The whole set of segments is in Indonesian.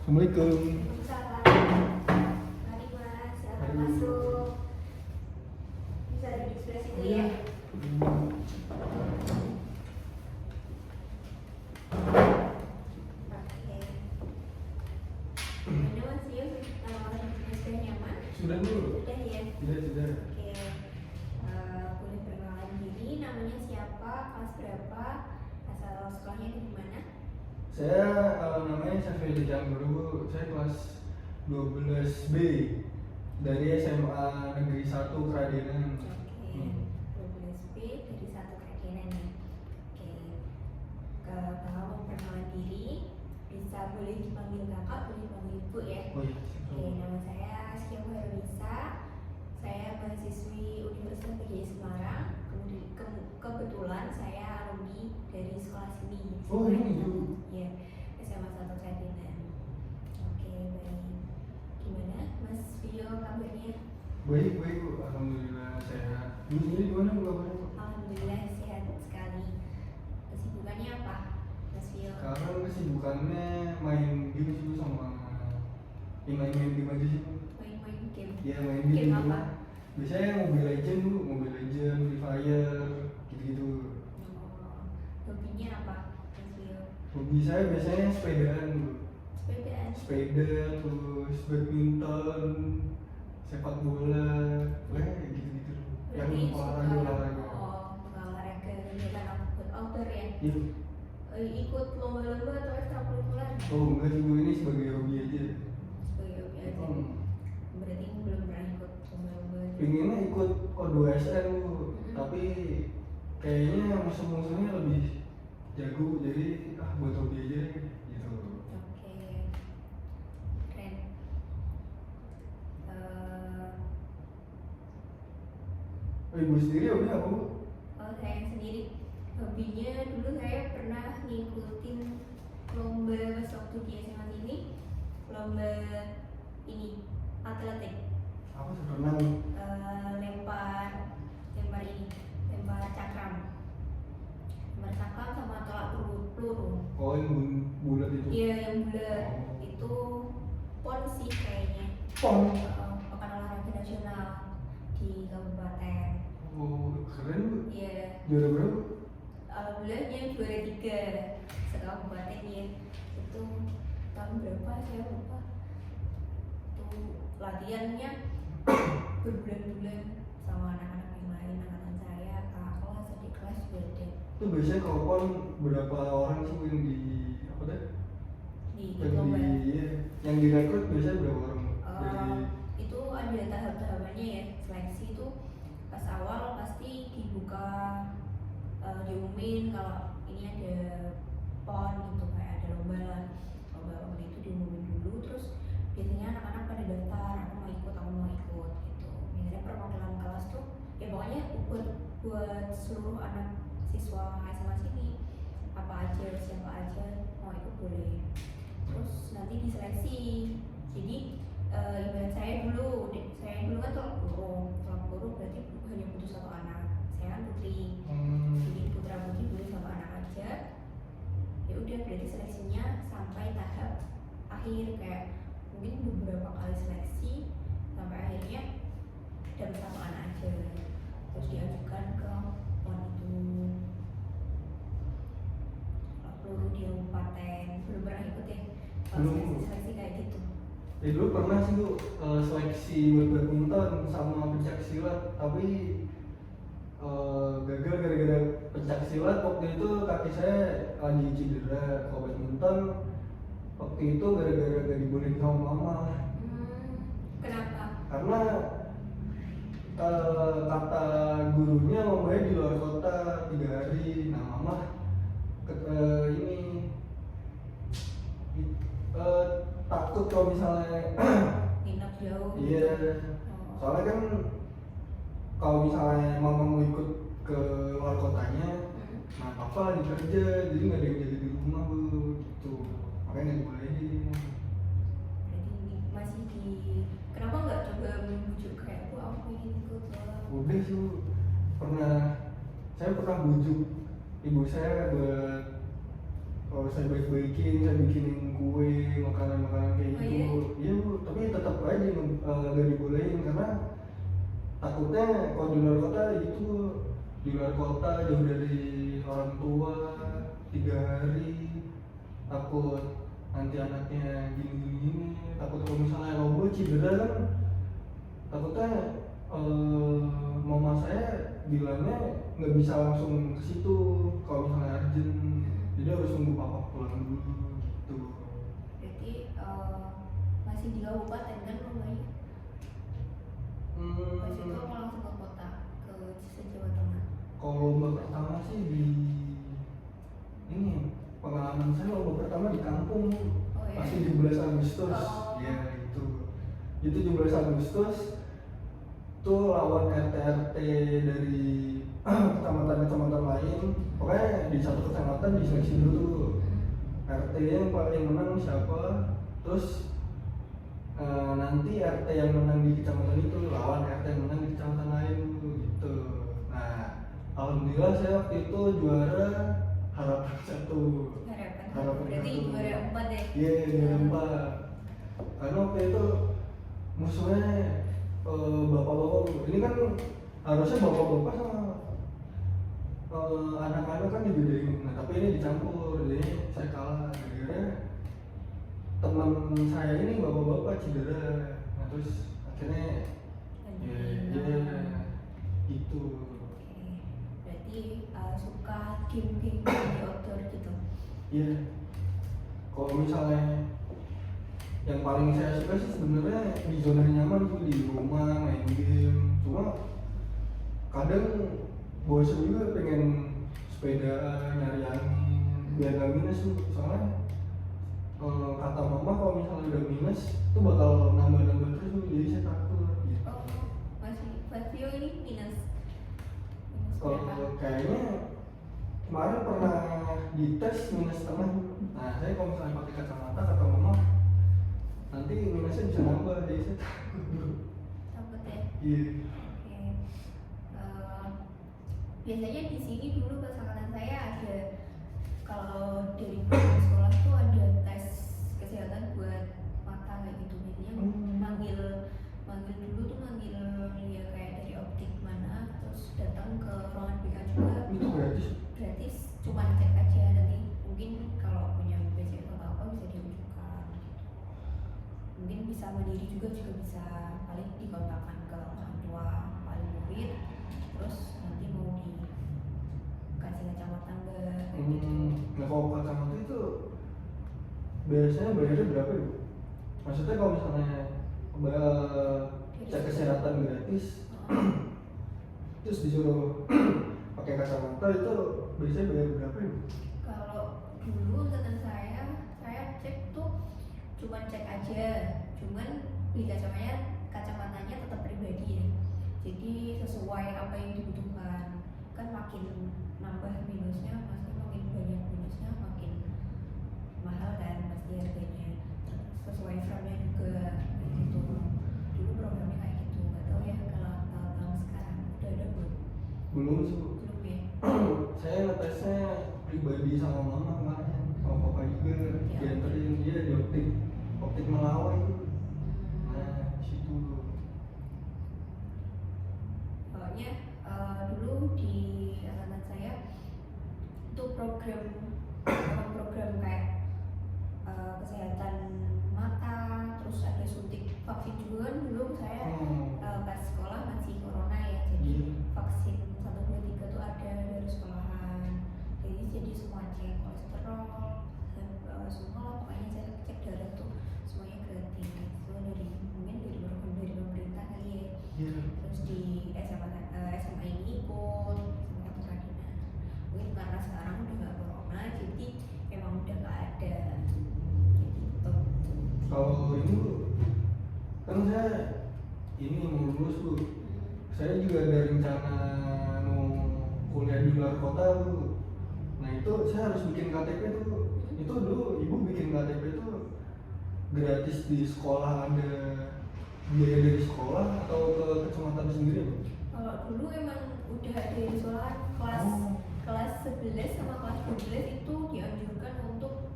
Assalamualaikum. Waalaikumsalam. Mari Mas, silakan masuk. Bisa duduk sebelah situ ya. Oke. Gimana Mas Yus? Sudah nyaman? Sudah dulu. Sudah ya. Sudah. Oke. Boleh perkenalan diri, namanya siapa, kelas berapa, asal sekolahnya di mana? Saya namanya Syafri Jamburu. Saya kelas 12B dari SMA Negeri 1 Keradenan. Oke. 12B dari satu Keradenan ya. Oke. Kalau mau perkenalan diri, bisa boleh dipanggil kakak, boleh dipanggil ibu ya. Oh iya. Oke, nama saya Syifa Herunisa. Saya mahasiswi Universitas PGI Semarang. Kebetulan saya alumni dari sekolah sini. Oh, ini ibu. Iya, SMA 1 Keradenan. Oke, baik. Gimana Mas Vio kabarnya? Baik Bu. Alhamdulillah sehat. Bu sendiri gimana Bu kabarnya Bu? Alhamdulillah sehat sekali. Kesibukannya apa, Mas Vio? Sekarang kesibukannya main game sih Bu, sama main game aja sih Bu. Main-main game. Iya, main Game game apa? Biasanya Mobile Legend Bu, Mobile Legend, Free Fire, gitu-gitu. Oh, hobinya apa, Mas Vio? Hobi saya biasanya sepedaan Bu. Sepedaan. Sepeda, terus badminton, sepak bola, gitu-gitu. Yang Berarti olahraga. olahraga kegiatan outdoor ya. Iya. Ikut lomba-lomba atau ekstrakurikuler? Oh enggak sih Bu, ini sebagai hobi aja. Sebagai hobi aja. Berarti belum pernah ikut lomba-lomba. Pengennya ikut O2SN Bu, tapi kayaknya musuh-musuhnya lebih jago, jadi buat hobi aja gitu. Oke, keren. Ibu sendiri hobi apa Bu? Kalau saya sendiri hobinya dulu saya pernah ngikutin lomba pas waktu di SMA ini, lomba ini atletik. Apa sih renang? Lempar cakram sama tolak peluru. Oh yang bulat itu? Iya, yang bulat. Oh. Itu PON sih kayaknya. PON? Pekan olahraga nasional di kabupaten. Oh keren Bu. Iya. Juara berapa? Alhamdulillahnya juara 3 sekabupaten ya. Itu tahun berapa saya lupa. Itu latihannya berbulan-bulan sama anak-anak yang lain, angkatan saya, kakak kelas, adik kelas juga ada. Itu biasanya kalau PON berapa orang sih Bu yang di apa deh? Di Yang lomba. yang direkrut biasanya berapa orang? Itu ada tahap-tahapannya ya. Seleksi itu pas awal pasti dibuka, diumumin kalau ini ada PON gitu, kayak ada lomba lah. Lomba itu diumumin dulu, terus biasanya anak-anak pada daftar, aku mau ikut gitu. Biasanya perwakilan kelas tuh ya pokoknya buat seluruh anak siswa SMA sini, apa aja, siapa aja mau ikut boleh. Terus nanti diseleksi. Jadi ibarat saya dulu kan tolak peluru berarti hanya butuh satu anak. Saya kan putri, jadi putra putri boleh satu anak aja. Ya udah, berarti seleksinya sampai tahap akhir, kayak mungkin beberapa kali seleksi sampai akhirnya dapat satu anak aja, terus diajukan ke PON itu. Peluru di kabupaten belum pernah ikut ya kalau seleksi kayak gitu. Ya dulu pernah sih Bu, seleksi buat badminton sama pencak silat, tapi gagal gara-gara pencak silat. Waktu itu kaki saya lagi cedera. Kalau badminton waktu itu gara-gara gak dibolehin sama mama. Kenapa? Karena kata gurunya lombanya di luar kota 3 hari. Nah mama takut kalau misalnya Nginep jauh. iya. Soalnya kan kalau misalnya mama mau ikut ke luar kotanya, nah papa lagi kerja, jadi nggak ada yang jaga di rumah Bu, gitu. Makanya nggak dibolehin. Berarti masih kenapa nggak coba membujuk kayak aku ingin ikut bola? Udah sih Bu, saya pernah bujuk ibu saya buat saya baik-baikin, saya bikinin kue, makanan-makanan kayak Oh, gitu. Iya Bu, tapi tetap aja nggak dibolehin karena takutnya kalau di luar kota gitu, di luar kota jauh dari orang tua 3 hari, takut nanti anaknya gini-gini, takut kalau misalnya roboh cedera kan, takutnya mama saya bilangnya nggak bisa langsung ke situ kalau misalnya urgent, jadi harus nunggu papa pulang dulu gitu. Berarti masih di kabupaten kan rumahnya? Pas itu aku langsung ke kota, ke Jawa Tengah. Kalau lomba pertama sih di ini, pengalaman saya lomba pertama di kampung, Oh, iya? pasti 17 Agustus. Oh. Ya itu 17 Agustus tuh lawan RT-RT dari kecamatan-kecamatan lain. Pokoknya di satu kecamatan diseleksi dulu tuh RT yang paling menang siapa, terus nanti RT yang menang di kecamatan itu lawan RT yang menang di kecamatan lain gitu. Nah, alhamdulillah saya waktu itu juara harapan 1. Harapan Berarti 1. juara 4 ya? Iya, juara 4. Karena waktu itu musuhnya bapak-bapak. Ini kan harusnya bapak-bapak sama anak-anak kan dibedain. Nah, tapi ini dicampur, jadi saya kalah gara-gara teman saya ini bapak-bapak cedera. Nah, terus akhirnya ya gitu. Oke. Berarti suka game-game di outdoor gitu? Iya. Kalau misalnya yang paling saya suka sih sebenarnya di zona nyaman tuh di rumah main game. Cuma kadang bosan juga pengen sepeda nyari angin biar gak minus tuh. Soalnya kata mama kalau misalnya udah minus tuh bakal nambah-nambah terus tuh, jadi saya takut gitu. Oh, masih Vio ini minus Kalau berapa? kayaknya kemarin pernah dites minus setengah. Nah saya kalau misalnya pakai kacamata kata mama nanti minusnya bisa nambah, jadi saya takut. Takut ya? Iya. Oke. Biasanya di sini dulu pas angkatan saya ada, kalau dari sekolah tuh ada tes kesehatan buat mata kayak gitu. Biasanya manggil dulu tuh manggil ya kayak dari optik mana, terus datang ke ruangan BK juga. Itu gratis. Gratis, cuma cek aja, nanti mungkin kalau punya BPJS atau apa bisa dirujukan gitu. Mungkin bisa mandiri juga bisa, paling dikontakkan ke orang tua wali murid, terus nanti mau dikasih kacamata enggak kayak gitu. Nah kalau kacamata itu biasanya bayarnya berapa ya? Maksudnya kalau misalnya cek kesehatan gratis terus disuruh pakai kacamata itu biasanya bayar berapa ya? Kalau dulu angkatan saya cek tuh cuman cek aja, cuman beli kacamatanya tetap pribadi ya. Jadi sesuai apa yang dibutuhkan. Kan makin nambah minusnya, pasti makin banyak minusnya, makin mahal kan pasti harganya. Sesuai frame-nya juga kayak gitu. Dulu programnya kayak gitu. Gak tau ya kalau tahun-tahun sekarang udah ada belum? Belum sih. Belum ya. Saya ngetesnya pribadi sama mama kemarin, sama papa juga dianterin dia di optik Melawai itu. Nah situ. Pokoknya dulu di angkatan saya itu program kayak kesehatan mata, terus ada suntik vaksin juga kan dulu saya pas sekolah masih corona ya, jadi vaksin 1, 2, 3 tuh ada dari sekolahan, jadi semua cek kolesterol dan semua lah, pokoknya saya cek darah tuh semuanya gratis, itu mungkin dari pemerintah kali ya. Terus di SMA ini ikut sama satu Radina. Mungkin karena sekarang udah nggak corona, jadi emang udah nggak ada gitu. Kalau ini Bu, kan saya ini mau lulus Bu. Saya juga ada rencana mau kuliah di luar kota Bu. Nah itu saya harus bikin KTP tuh. Itu dulu ibu bikin KTP itu gratis di sekolah, ada biaya dari sekolah atau ke kecamatan sendiri Bu? Kalau dulu emang udah ada di sekolah kelas 11 sama kelas 12 itu dianjurkan untuk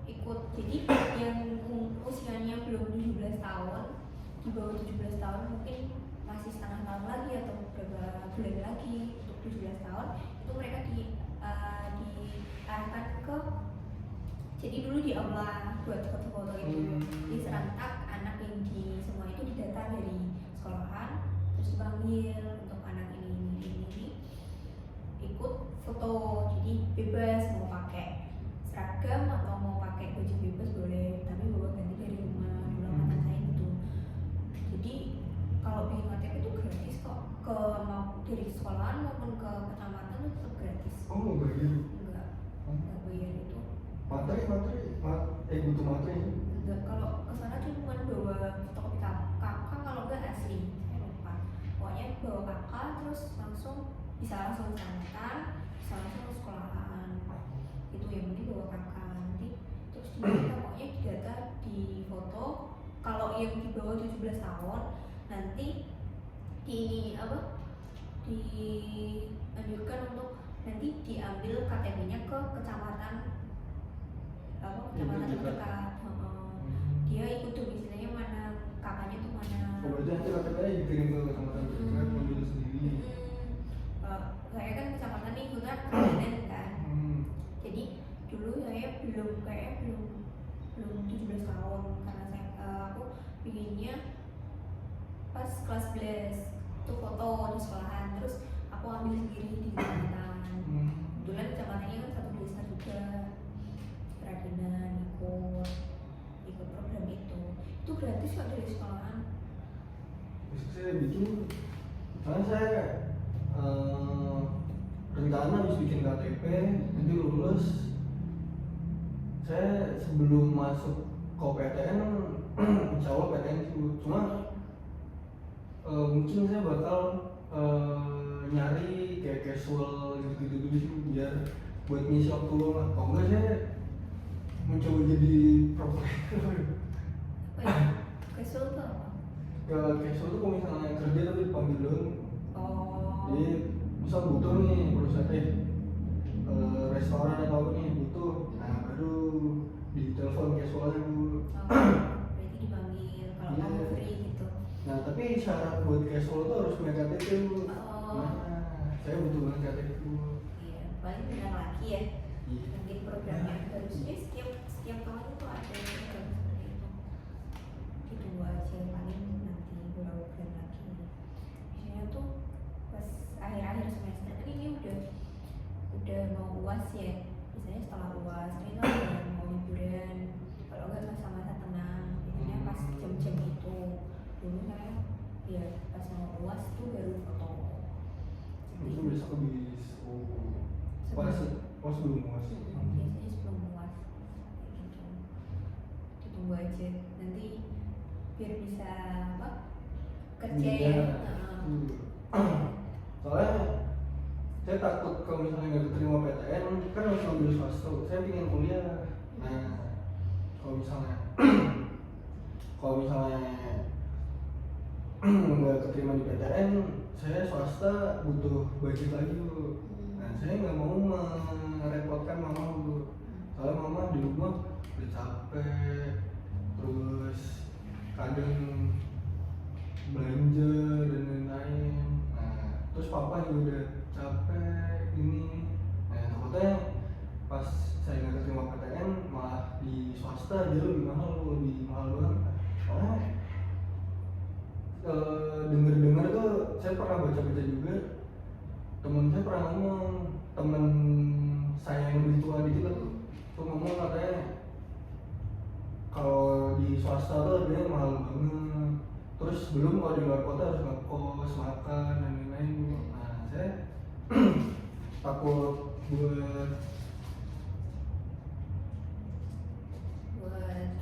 di bawah 17 tahun mungkin masih setengah tahun lagi atau beberapa bulan lagi untuk 17 tahun itu mereka diarahkan ke, jadi dulu di aula buat foto-foto itu di serentak anak yang di semua itu didata dari sekolahan, terus dipanggil untuk anak ini ikut foto, jadi bebas mau pakai seragam atau mau pakai baju bebas boleh, tapi bawa ganti dari rumah. Dulu angkatan saya gitu. Jadi kalau bikin KTP itu gratis kok, mau dari sekolahan maupun ke kecamatan itu tetap gratis. Oh nggak bayar? Nggak bayar itu. Butuh materi? Enggak, kalau kesana cuma bawa fotokopi KK kalau nggak asli, saya lupa. Pokoknya bawa KK terus bisa langsung kecamatan, bisa langsung ke sekolahan. Itu yang penting bawa KK nanti. Terus kita pokoknya didata di foto. Kalau yang di bawah 17 tahun nanti dianjurkan untuk nanti diambil KTP-nya ke kecamatan kecamatan terdekat. Dia ikut domisilinya mana, kakaknya tuh mana. Oh berarti nanti KTP-nya dikirim ke kecamatan terdekat, ambil sendiri. Saya kan kecamatan nih ikutan kerajaan kan. Jadi dulu saya belum 17 tahun karena aku bikinnya pas kelas 11 tuh foto di sekolahan, terus aku ambil sendiri di kecamatan. Kebetulan kecamatannya kan satu desa juga, kerajinan ikut program itu gratis kok dari sekolahan. Besok saya bikin, karena saya rencana habis bikin KTP nanti lulus, saya sebelum masuk ke PTN insya Allah PTN sih, cuma mungkin saya bakal nyari kayak casual gitu dulu sih biar buat ngisi waktu luang lah. Kalau enggak saya mencoba jadi profesional. Casual tuh apa? Casual tuh kalau misalnya kerja tapi dipanggil doang. Oh. Jadi misal butuh nih perusahaan restoran atau apa nih butuh, nah baru di telepon casualnya dulu. Berarti dipanggil kalau Iya. kamu free gitu. Nah tapi syarat buat casual tuh harus punya KTP dulu. Nah saya butuh banget KTP dulu. Iya, paling bentar lagi ya. Iya. Mungkin programnya harusnya setiap tahun itu ada program seperti itu. Ditunggu aja paling nanti beberapa bulan lagi. Biasanya tuh pas akhir-akhir semester kan ini udah mau UAS ya. Biasanya setelah UAS ini tuh ada mau liburan. Kalau nggak masa-masa tenang, biasanya pas jam-jam itu. Dulu saya ya pas mau UAS tuh baru foto. Itu besok habis pas belum muas. Biasanya sebelum UAS kayak gitu. Ditunggu aja nanti biar bisa apa kerja ya. Soalnya saya takut kalau misalnya nggak diterima PTN kan harus ambil swasta. Saya ingin kuliah. Nah kalau misalnya nggak keterima di PTN, saya swasta butuh budget lagi dulu. Nah saya nggak mau merepotkan mama dulu. Soalnya mama di rumah udah capek, terus kadang belanja dan lain-lain. Nah terus papa juga udah capek ini. Nah takutnya pas saya nggak keterima PTN malah di swasta dia lebih mahal banget. Soalnya dengar tuh saya pernah baca juga, temen saya pernah ngomong, temen saya yang lebih tua dikit tuh ngomong katanya kalau di swasta tuh harganya mahal banget, terus belum kalau di luar kota harus ngekos, makan dan lain-lain. Nah saya takut buat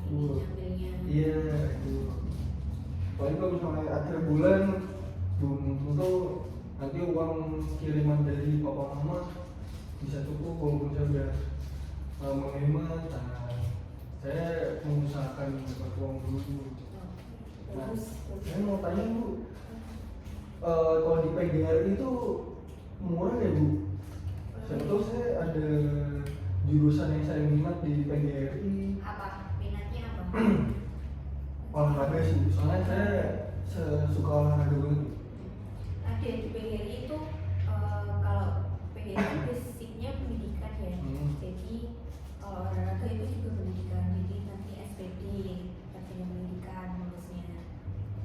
ngambilnya. Iya itu. Paling kalau misalnya akhir bulan belum tentu nanti uang kiriman dari papa mama bisa cukup walaupun saya udah menghemat. Nah saya mengusahakan dapat uang dulu. Nah saya mau tanya Bu, kalau di PGRI itu murah ya Bu? Saya tahu saya ada jurusan yang saya minat di PGRI. Apa minatnya apa? Olahraga sih. soalnya saya suka olahraga banget. Ada di PGRI itu kalau PGRI itu basicnya pendidikan ya. Jadi kalau olahraga itu juga pendidikan. Jadi nanti SPD artinya pendidikan lulusnya.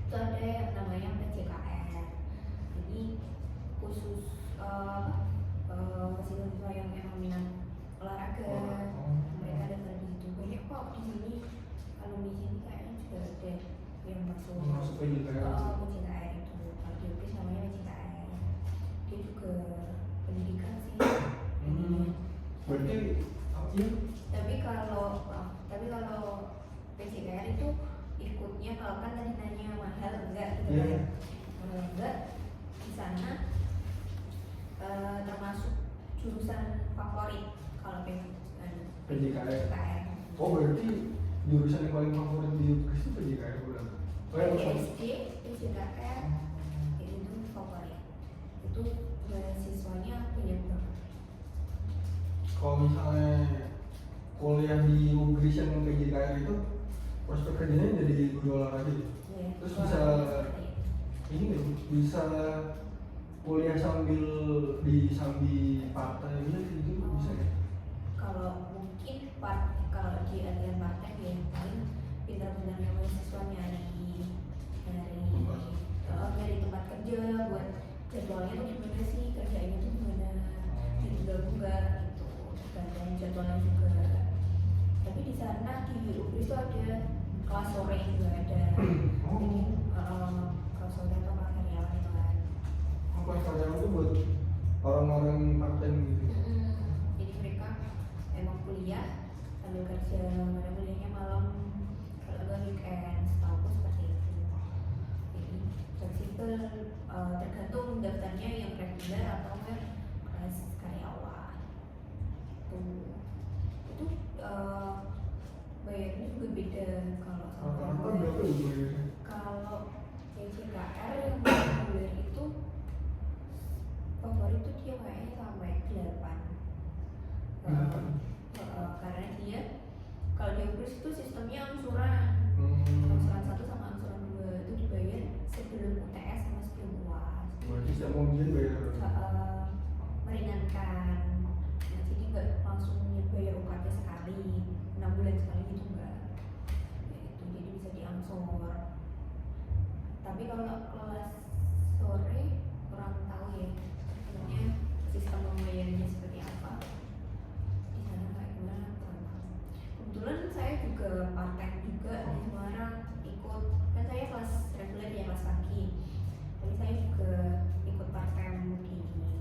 Itu ada yang namanya PJKR. Jadi khusus mahasiswa yang emang minat olahraga, mereka daftar di situ. Banyak kok di sini alumni sini kayaknya juga ada yang masuk PJKR. PJKR itu. Kalau di UPS namanya PJKR. Dia juga pendidikan sih. Berarti iya. Tapi kalau PJKR itu ikutnya kalau kan tadi nanya mahal enggak gitu Iya. kan. Mahal enggak di sana termasuk jurusan favorit kalau PJKR. Oh berarti jurusan yang paling favorit di UPS itu PJKR bukan? PSD, PJKR itu favorit. Itu beasiswanya banyak banget. Kalau misalnya kuliah di UGRIS yang PJKR itu prospek kerjanya jadi guru olahraga ya? Ya, Terus bisa ini nggak sih? Bisa kuliah sambil disambi partai gitu bisa ya? Kalau mungkin kalau di aliran partai ya paling pintar-pintarnya mahasiswa dari tempat kerja buat jadwalnya tuh gimana sih, kerjanya tuh gimana, ditunda-tunda gitu, dan jadwalnya juga. Tapi di sana di UPS itu ada kelas sore juga ada. Jadi kelas sore atau kelas karyawan itu kan. Kelas karyawan itu buat orang-orang part-time gitu. Jadi mereka emang kuliah sambil kerja, ada kuliahnya malam kalau nggak weekend, setahu seperti itu. Jadi fleksibel, tergantung daftarnya yang reguler atau enggak kelas karyawan. Itu bayarnya juga beda kalau sama Rata-rata berapa ya bayarnya? kalau PJKR yang reguler itu favorit itu dia kayaknya sampai 8. Karena dia kalau di UPS itu sistemnya angsuran. Angsuran 1 sama angsuran 2 itu dibayar sebelum UTS sama sebelum UAS. Berarti setiap mau ujian bayar? Meringankan. Nah, jadi nggak langsung bayar UKT sekali 6 bulan sekali gitu enggak. Ya, itu jadi bisa diangsur. Tapi kalau kelas sore kurang tahu ya sebenarnya sistem pembayarannya seperti apa di sana kayak gimana kurang tahu. Kebetulan saya juga part-time juga di Semarang, ikut kan saya kelas reguler ya kelas pagi, tapi saya juga ikut part-time di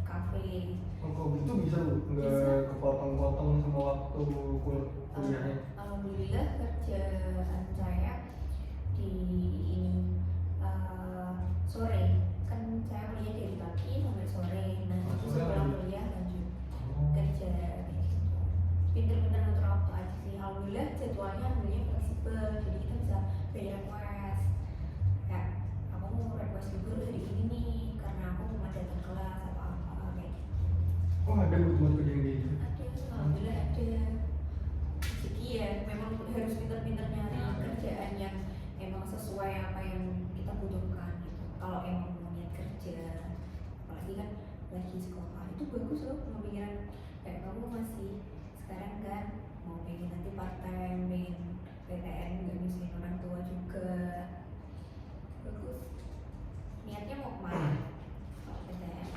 kafe. Kalau gitu bisa bu, nggak kepotong-potong sama waktu kuliahnya? Alhamdulillah kerjaan saya di ini sore, kan saya kuliah dari pagi sampai sore. Nah itu setelah kuliah lanjut kerja kayak gitu. Pinter-pinter ngatur waktu aja sih. Alhamdulillah jadwalnya fleksibel, jadi kita bisa bayar request. Ya, aku mau request libur hari ini nih karena aku mau datang kelas atau apa kayak gitu. Oh ada buat kerja yang kayak gitu? Ada, alhamdulillah ada. Rezeki ya, memang harus pinter-pinter nyari kerjaan yang emang sesuai apa yang kita butuhkan gitu. Kalau emang mau niat kerja, apalagi kan lagi sekolah, itu bagus loh pemikiran kayak kamu masih sekarang kan mau pengen nanti part time, pengen PTN nggak nyusahin orang tua juga, bagus. Niatnya mau kemana? Kalau PTN?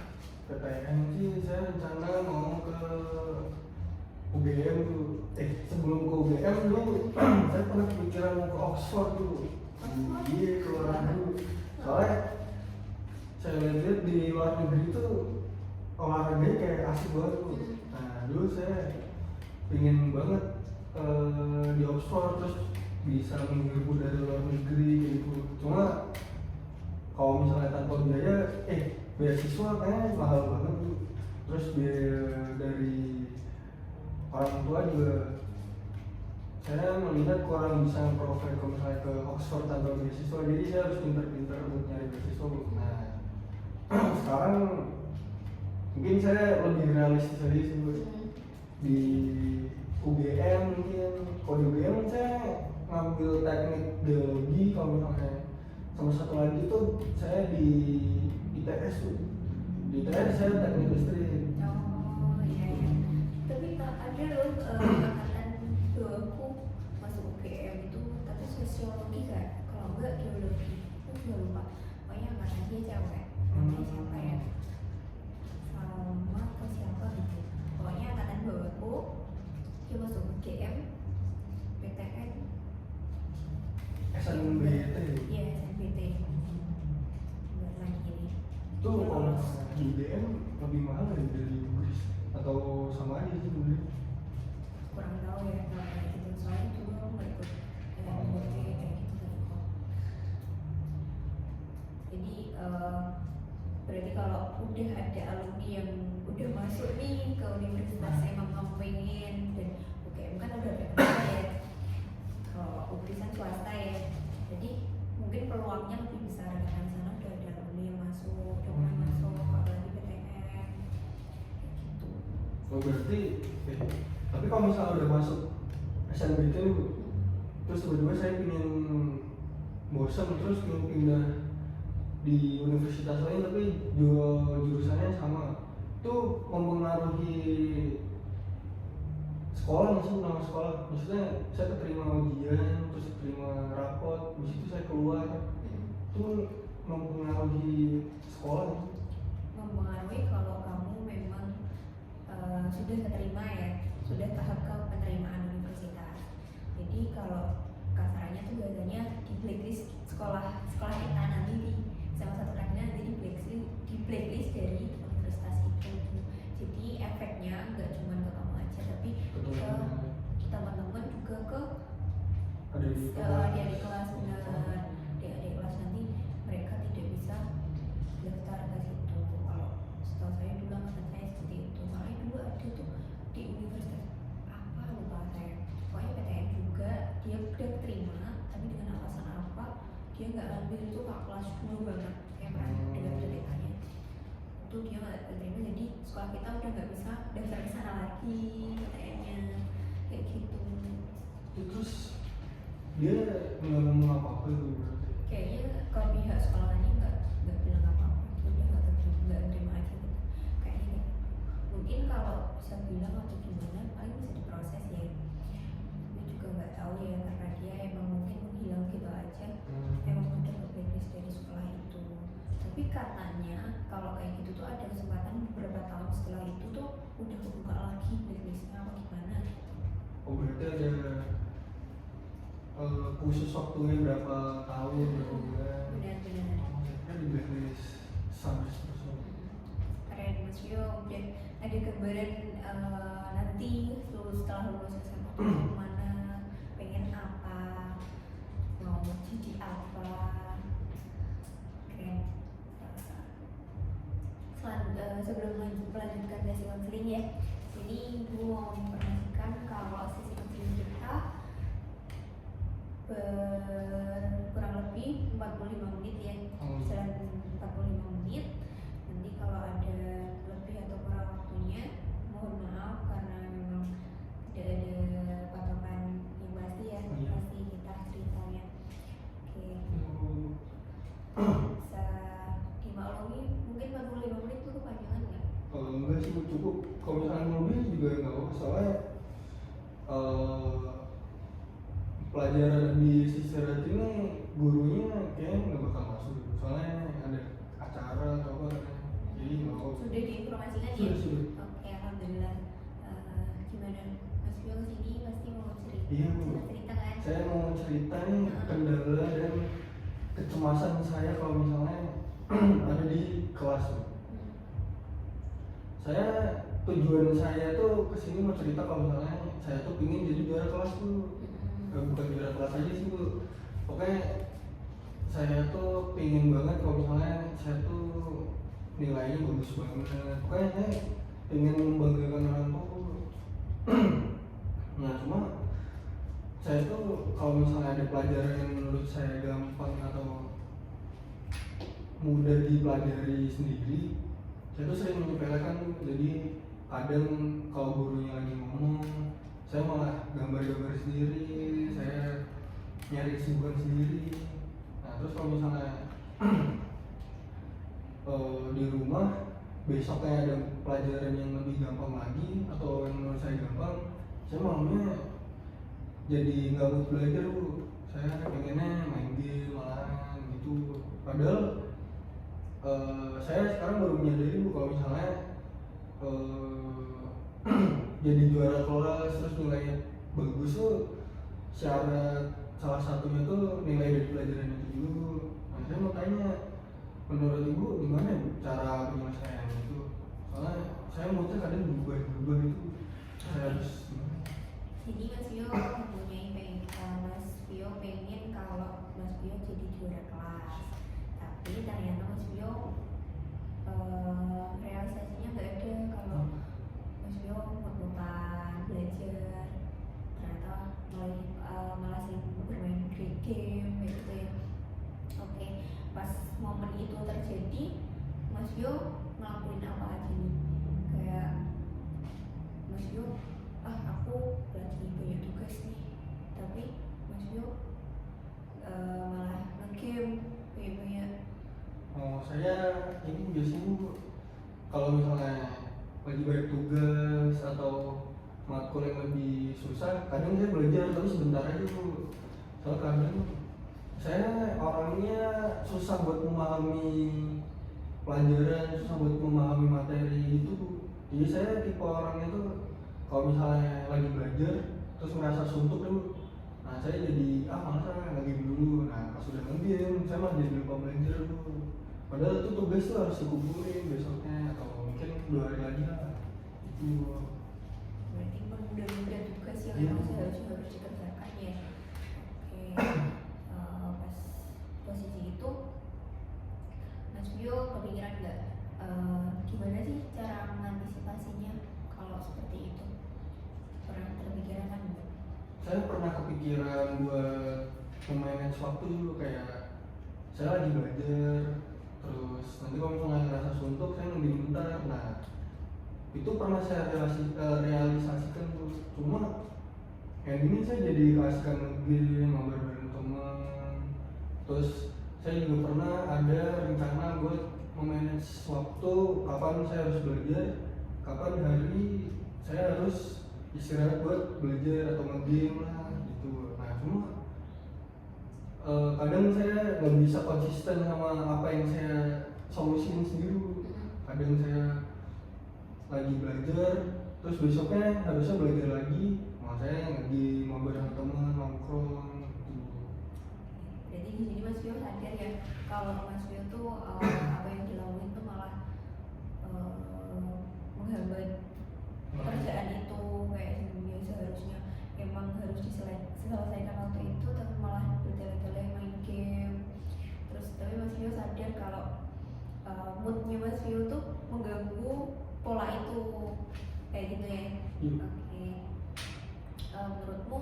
PTN sih saya rencana mau ke UGM tuh. Sebelum ke UGM dulu saya pernah kepikiran mau ke Oxford dulu. Iya keluar dulu. Soalnya saya lihat di luar negeri tuh olahraganya kayak asik banget tuh. Nah dulu saya pingin banget di Oxford terus bisa menghirup dari luar negeri gitu. Cuma kalau misalnya tanpa biaya, beasiswa kayaknya mahal banget tuh. Terus biaya dari orang tua juga saya melihat kurang bisa provide kalau misalnya ke Oxford tanpa beasiswa, jadi saya harus pintar-pintar buat nyari beasiswa. Nah sekarang mungkin saya lebih realistis aja sih bu. Di UGM mungkin, kalau di UGM saya ngambil teknik biologi, kalau misalnya sama satu lagi tuh saya di ITS tuh. Di ITS saya teknik listrik. Oh iya ya. Tapi tak ada loh angkatan doaku masuk UGM itu, tapi sosiologi kan, kalau enggak geologi. Aku juga lupa. Pokoknya angkatan dia cewek. Namanya siapa ya? Salma atau siapa gitu. Pokoknya angkatan doaku dia masuk UGM, PTN, SNBT. iya SNBT. Buat lagi nih. Itu Dia kalau lolos. di UGM lebih mahal ya dari UGRIS atau sama aja sih sebenarnya? Kurang tahu ya kalau kayak gitu, soalnya dulu aku nggak ikut SNBT kayak gitu nggak ikut. Jadi berarti kalau udah ada alumni yang udah masuk nih ke universitas emang kamu pengen, dan UGM kan udah terkenal ya, kalau UGRIS kan swasta ya, jadi mungkin peluangnya lebih besar karena di sana udah ada alumni yang masuk, udah mulai masuk, apalagi PTN kayak gitu. Oh berarti, tapi kalau misalnya udah masuk SNBT nih Bu, terus tiba-tiba saya pengen bosan terus pengen pindah di universitas lain tapi jurusannya sama, itu mempengaruhi sekolah nggak sih, nama sekolah? Maksudnya saya keterima ujian, terus keterima rapot, habis itu saya keluar, itu mempengaruhi sekolah nggak sih? Mempengaruhi kalau kamu memang sudah keterima ya, sudah tahap ke penerimaan universitas. Jadi kalau kasarannya tuh biasanya di blacklist sekolah kita nanti di sama satu lainnya nanti di blacklist dari universitas itu. Jadi efeknya nggak cuma ke kamu aja, tapi ke teman-teman juga ke adik kelas, benar, adik kelas nanti mereka tidak bisa daftar ke situ. Kalau setahu saya dulu angkatan saya seperti itu, soalnya dulu ada tuh di universitas apa lupa saya, pokoknya PTN juga dia udah terima tapi dengan alasan apa dia nggak ambil itu kak kelas dulu banget, saya pernah dengar ceritanya itu dia nggak terima, jadi sekolah kita udah nggak bisa daftar ke sana lagi PTN-nya kayak gitu. Terus dia nggak ngomong apa-apa tuh berarti? Kayaknya kalau pihak sekolahnya nggak bilang apa-apa, dia nggak terima aja gitu kayaknya. Mungkin kalau bisa bilang atau gimana paling bisa diproses ya, tapi juga nggak tahu ya karena dia emang mungkin menghilang gitu aja, emang udah ke-blacklist dari sekolah itu. Tapi katanya kalau kayak gitu tuh ada kesempatan beberapa tahun setelah itu tuh udah kebuka lagi blacklistnya apa gimana gitu. Oh berarti ada khusus waktunya berapa tahun, berapa bulan? Benar-benar. Kan di blacklist sampai terus. Keren Mas Yo, udah ada gambaran nanti setelah lulus SMA tuh mau kemana, pengen apa, mau jadi apa, keren. Sebelum melanjutkan sesi konseling ya, ini gue mau menginformasikan kalau sesi konseling kita kurang lebih 45 menit ya, jalan 45 menit. Nanti kalau ada lebih atau kurang waktunya mohon maaf karena memang tidak ada patokan yang pasti ya, pasti kita ceritanya. Oke, bisa dimaklumi mungkin 45 menit itu kepanjangan nggak? Kalau enggak sih cukup, kalau misalnya lebih juga nggak apa-apa, soalnya pelajaran di sisirat ini gurunya kayaknya nggak bakal masuk, soalnya ada acara atau apa, jadi nggak apa-apa. Sudah diinformasikan ya? Sudah. Oke, alhamdulillah. Gimana Mas Bio kesini pasti mau cerita? Iya Bu, Cerita kan? saya mau cerita nih kendala dan kecemasan saya kalau misalnya ada di kelas. Saya tujuan saya tuh kesini mau cerita kalau misalnya saya tuh pingin jadi juara kelas tuh. Bukan juara kelas aja sih Bu, pokoknya saya tuh pingin banget kalau misalnya saya tuh nilainya bagus banget, pokoknya saya pengen membanggakan orang tua Bu. Nah cuma saya tuh kalau misalnya ada pelajaran yang menurut saya gampang atau mudah dipelajari sendiri, saya tuh sering menyepelekan. Jadi kadang kalau gurunya lagi ngomong, saya malah gambar-gambar sendiri, saya nyari kesibukan sendiri. Nah terus kalau misalnya di rumah besoknya ada pelajaran yang lebih gampang lagi atau yang menurut saya gampang, saya malamnya jadi nggak mood belajar Bu. Saya pengennya main game malahan gitu. Padahal saya sekarang baru menyadari Bu kalau misalnya jadi juara kelas terus nilainya bagus tuh syarat salah satunya tuh nilai dari pelajaran itu dulu. Nah saya mau tanya, menurut Ibu gimana Bu cara penyelesaian itu? Soalnya saya moodnya kadang berubah itu. Saya harus gimana? Jadi Mas Vio mempunyai Mas Vio pengen kalau Mas Vio jadi juara kelas, tapi ternyata Mas Vio realisasinya nggak ada kalau Mas Vio mut-mutan belajar, ternyata malah sibuk bermain game gitu ya. Oke, pas momen itu terjadi, Mas Vio ngelakuin apa aja nih? Kayak Mas Vio, aku lagi banyak tugas nih, tapi Mas Vio malah nge-game banyak. Oh saya ini biasanya Bu, kalau misalnya lagi banyak tugas atau matkul yang lebih susah, kadang saya belajar tapi sebentar aja Bu. Soalnya kadang saya orangnya susah buat memahami pelajaran, susah buat memahami materi itu. Jadi saya tipe orangnya tuh kalau misalnya lagi belajar terus merasa suntuk tuh, nah saya jadi masa nge-game dulu. Nah pas udah nge-game saya malah jadi lupa belajar tuh. Padahal itu tugas tuh harus dikumpulin besoknya atau mungkin 2 hari lagi lah. Itu Berarti menunda-nunda tugas yang Iya. memang seharusnya harus dikerjakan ya. Oke, pas posisi itu Mas Vio kepikiran nggak gimana sih cara mengantisipasinya kalau seperti itu? Pernah terpikiran kan nggak? saya pernah kepikiran buat memanage waktu dulu, kayak saya lagi belajar terus nanti kalau misalnya ngerasa suntuk saya ngambil bentar. Nah itu pernah saya realisasikan tuh, cuma yang ini saya jadi keasikan game mabar bareng teman. Terus saya juga pernah ada rencana buat memanage waktu, kapan saya harus belajar, kapan hari saya harus istirahat buat belajar atau nge-game lah gitu. Nah cuma kadang saya nggak bisa konsisten sama apa yang saya solusiin sendiri. Kadang saya lagi belajar terus besoknya harusnya belajar lagi, malah saya lagi mau bareng teman nongkrong gitu. Berarti di sini Mas Vio sadar ya kalau Mas Vio tuh apa yang dilakuin tuh malah menghambat pekerjaan itu, kayak sebelumnya seharusnya emang harus diselesaikan waktu itu tapi malah bertele-tele main game. Terus tapi Mas Vio sadar kalau moodnya Mas Vio tuh mengganggu pola itu kayak gitu ya. Iya. Oke. Menurutmu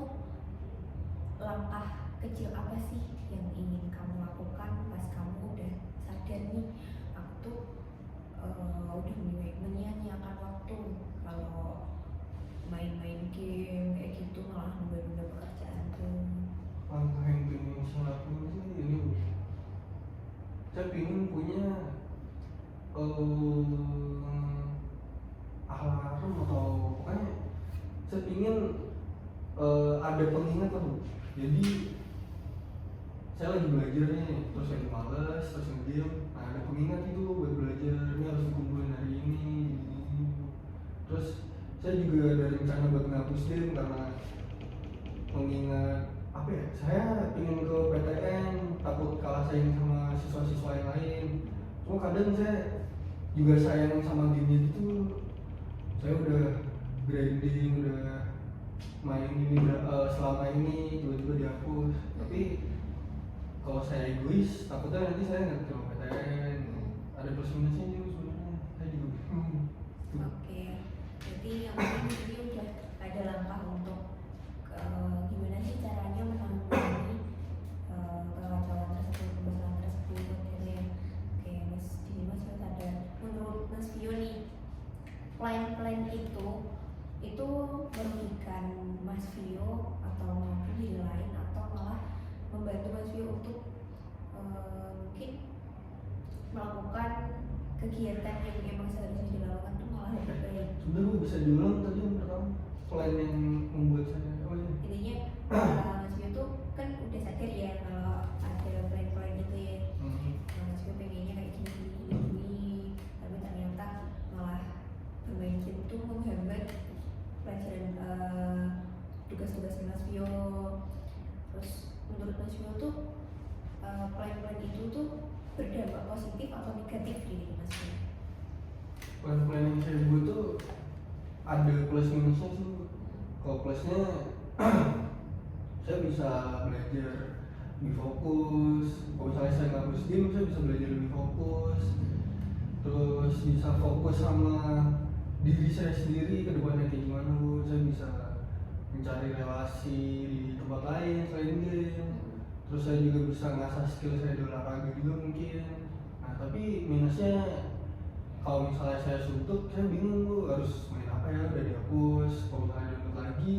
langkah kecil apa sih yang ingin kamu lakukan pas kamu udah sadar nih aku tuh udah menyia-nyiakan waktu kalau main-main game kayak gitu, malah nunda-nunda pekerjaan tuh. Langkah yang pengen saya lakuin sih ini Bu. Saya pengen punya alarm atau pokoknya saya pengen ada pengingat lah Bu. Jadi saya lagi belajar nih, terus lagi males, terus nge-game. Nah ada pengingat itu buat belajar, ini harus dikumpulin hari ini. Terus saya juga ada rencana buat ngapus game karena mengingat apa ya, saya pengen ke PTN, takut kalah saing sama siswa-siswa yang lain. Cuma kadang saya juga sayang sama game gitu. Saya udah grinding, udah main ini selama ini tiba-tiba dihapus. Tapi kalau saya egois, takutnya nanti saya nggak terlalu PTN. Ada plus minusnya juga sebenarnya. Saya juga bingung. Oke, jadi yang penting ini udah ada langkah untuk gimana sih caranya menangani kekacauan tersebut, permasalahan tersebut gitu ya. Oke, Mas, jadi Mas Vio sadar. Menurut Mas Vio nih, plan-plan itu merugikan Mas Vio atau mungkin diri lain atau malah membantu Mas Vio untuk diulang tadi yang pertama plan yang membuat saya intinya Mas Bio tuh kan udah sadar ya kalau ada plan-plan gitu ya. Mas Bio pengennya kayak gini, tapi ternyata malah bermain game tuh menghambat pelajaran tugas-tugasnya Mas Bio. Terus menurut Mas Bio tuh plan-plan itu tuh berdampak positif atau negatif di diri Mas Bio? plan yang saya buat tuh ada plus minusnya sih. Kalau plusnya saya bisa belajar lebih fokus. Kalau misalnya saya nggak harus game, saya bisa belajar lebih fokus. Terus bisa fokus sama diri saya sendiri ke depannya kayak gimana bu. Saya bisa mencari relasi di tempat lain selain game. Terus saya juga bisa ngasah skill saya di olahraga juga mungkin. Nah tapi minusnya kalau misalnya saya suntuk, saya bingung bu harus main apa ya, udah dihapus. Kalau misalnya download lagi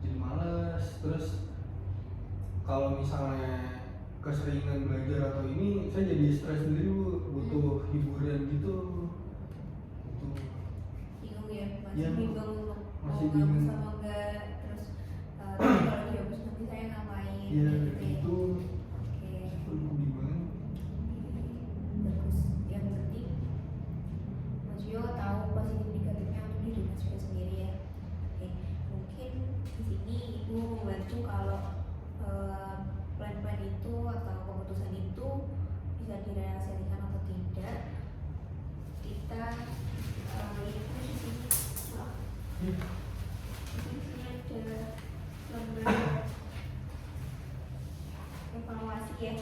jadi malas. Terus kalau misalnya keseringan belajar atau ini, saya jadi stres sendiri bu, butuh hiburan gitu. Bingung ya, masih Ya, bingung masih mau bingung. ngapus sama enggak. Terus kalau dihapus nanti saya ngapain Iya gitu ya. gitu. Oke, Gimana? bagus. Yang penting Mas Yo tahu positif negatifnya untuk diri Mas Yo sendiri ya. Oke, mungkin di sini Ibu membantu kalau plan-plan itu atau keputusan itu bisa direalisasikan atau tidak. Kita lihat di sini. Di sini ada lembar evaluasi ya.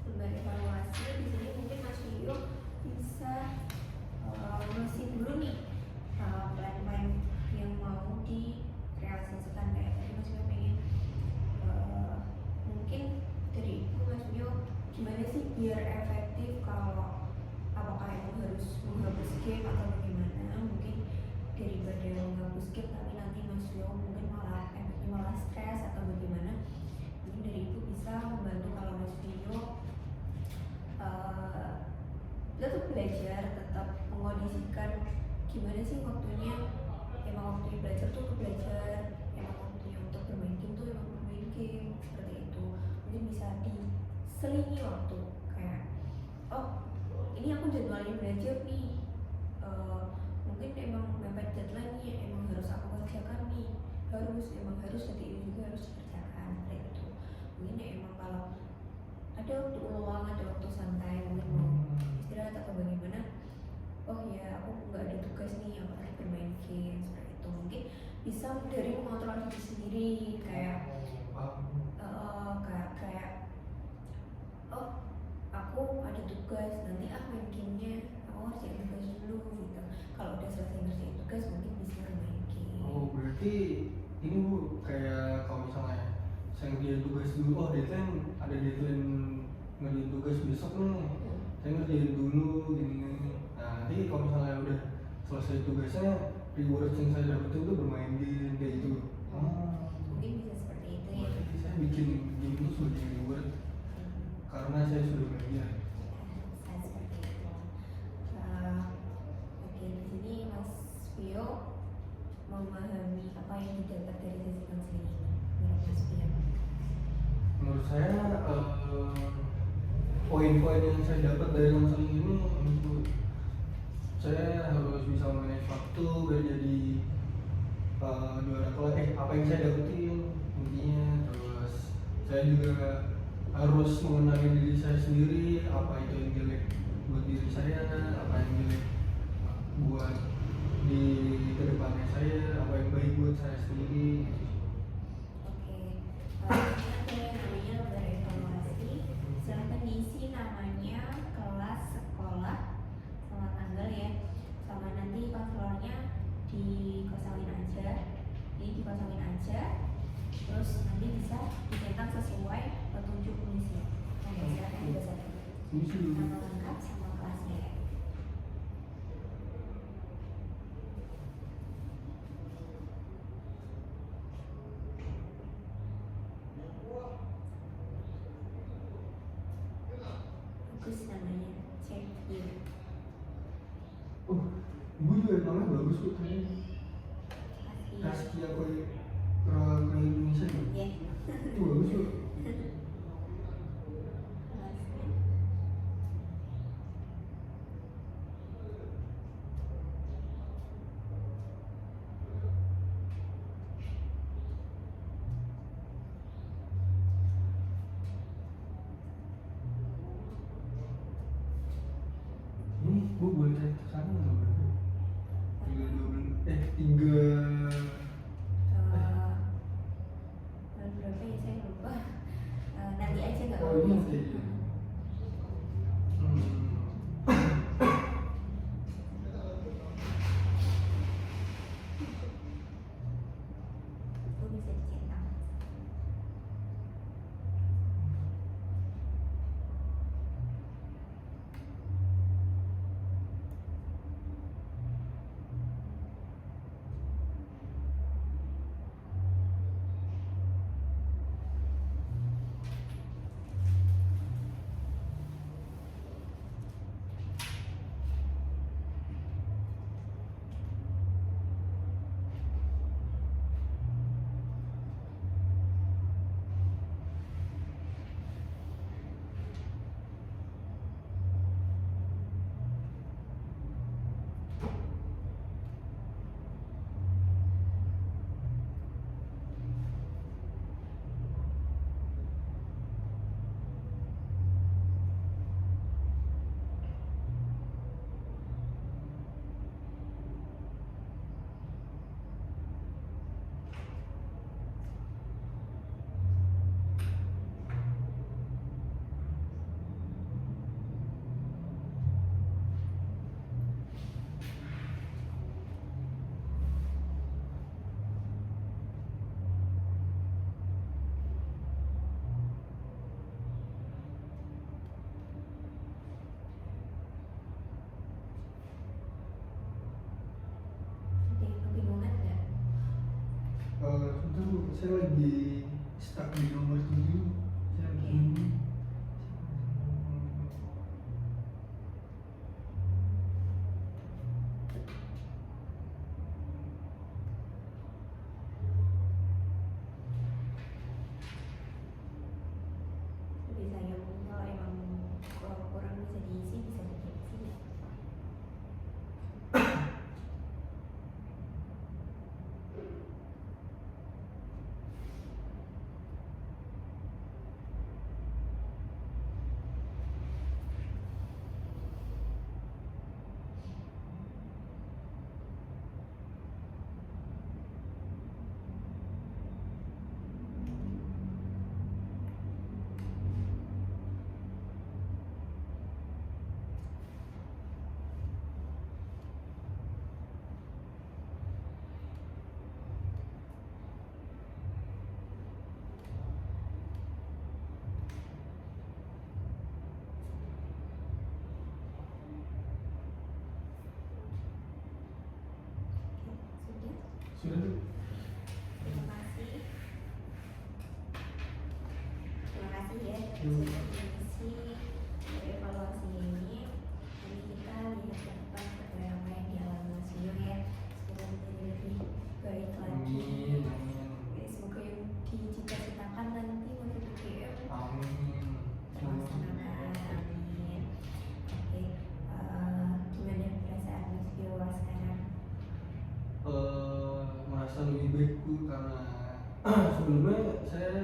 Lembar evaluasi di sini mungkin Mas Rio bisa ngasih dulu nih plan-plan yang mau direalisasikan. Kayak tadi Mas Rio pengen mungkin dari Ibu Mas Rio gimana sih biar efektif, kalau apakah emang harus menghapus game atau bagaimana. Mungkin daripada menghapus game tapi nanti Mas Rio mungkin malah efeknya malah stres atau bagaimana. Mungkin dari Ibu bisa membantu kalau Mas Rio tetap belajar, tetap mengondisikan gimana sih waktunya. Emang waktunya belajar tuh untuk belajar, emang waktunya untuk bermain game tuh emang bermain game, seperti itu. Mungkin bisa diselingi waktu, kayak oh ini aku jadwalnya belajar nih, mungkin emang mepet deadline nih, emang harus aku kerjakan nih, emang harus jadi ini juga harus dikerjakan, seperti itu. Mungkin ya emang kalau ada waktu luang, ada waktu santai, mungkin mau istirahat atau bagaimana, oh ya aku nggak ada tugas nih, aku lagi bermain game, seperti itu. Mungkin bisa dari mengontrol diri sendiri, kayak kayak oh aku ada tugas, nanti main gamenya aku ngerjain tugas dulu gitu. Kalau udah selesai ngerjain tugas mungkin bisa bermain game. Oh berarti ini bu kayak kalau misalnya saya ngerjain tugas dulu, oh deadline ada deadline ngerjain tugas besok nih, saya ngerjain dulu gini. Nah nanti kalau misalnya udah selesai tugasnya, reward yang saya dapetin tuh bermain game kayak gitu. Mungkin bisa seperti itu ya. Berarti saya bikin game itu sebagai reward karena saya sudah belajar. Saya seperti itu. Oke, di sini Mas Pio memahami apa yang didapat dari sesi konseling ini. Menurut Mas Pio? Menurut saya poin-poin yang saya dapat dari konseling ini, untuk saya harus bisa manage waktu biar jadi juara kelas. Apa yang saya dapetin intinya. Terus saya juga harus mengenali diri saya sendiri, apa itu yang jelek buat diri saya, apa yang jelek buat di kedepannya saya, apa yang baik buat saya sendiri. Oke, ini ada yang namanya lembar evaluasi. Silahkan diisi namanya, kelas, sekolah, sama tanggal ya, sama nanti konselornya dikosongin aja. Ini dikosongin aja, terus nanti bisa dicetak sesuai petunjuk misi. Nah, silahkan dibacakan nama lengkap sama kelasnya. Iya. Oh, ibu juga namanya bagus kok tadi. Kasih. Kaskia Koi Indonesia gitu. Iya. Itu bagus kok. Kasih. Ini bu boleh cari ke sana nggak berarti? Tiga Berapa ya saya lupa. Nanti aja nggak Oh, apa-apa ini sih. aja. Itu bisa dicetak. Ada yang kebingungan nggak? Sebentar bu, saya lagi stuck di nomor 7. Saya lagi ini. Bisa yang kalau emang kurang bisa diisi bisa diisi ya. Oke, sudah. Sudah bu. Terima kasih. Terima kasih ya Hmm. sudah diisi dari evaluasi ini. Jadi kita lihat ke depan apa yang dialami Mas Vio ya. Semoga menjadi lebih baik lagi. Amin, amin. Ya, semoga yang dicita-citakan nanti untuk UGM Amin. terlaksanakan. Amin. Oke, gimana perasaan Mas Vio sekarang? Merasa lebih baik bu karena sebelumnya saya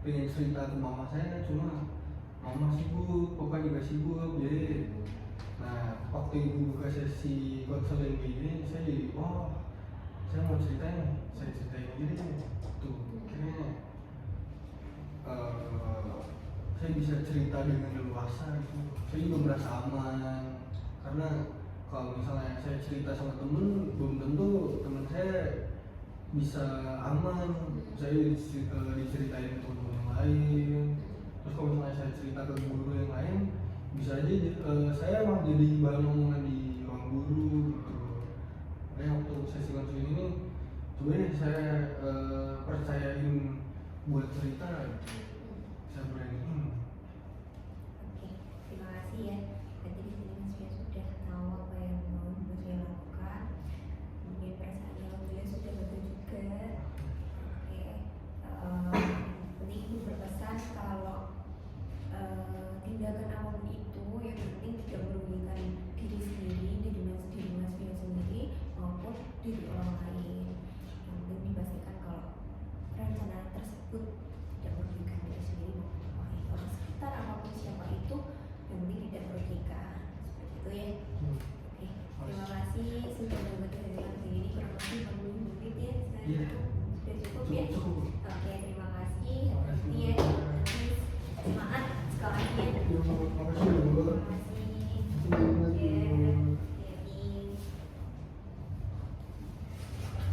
pengen cerita ke mama saya, cuma mama sibuk, papa juga sibuk, jadi waktu ibu buka sesi konseling ini saya jadi saya mau ceritain, saya ceritain aja deh tuh kayaknya saya bisa cerita dengan leluasa gitu. Saya juga merasa aman karena kalau misalnya saya cerita sama temen belum tentu teman saya bisa aman. Saya diceritain ke teman yang lain, terus kalau misalnya saya cerita ke guru yang lain bisa aja saya malah jadi bahan omongan di ruang guru gitu. Makanya waktu sesi konseling ini coba deh saya percayain buat cerita gitu. Saya beraniin. Oke, terima kasih ya. Nanti di sini Mas Vio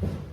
ya.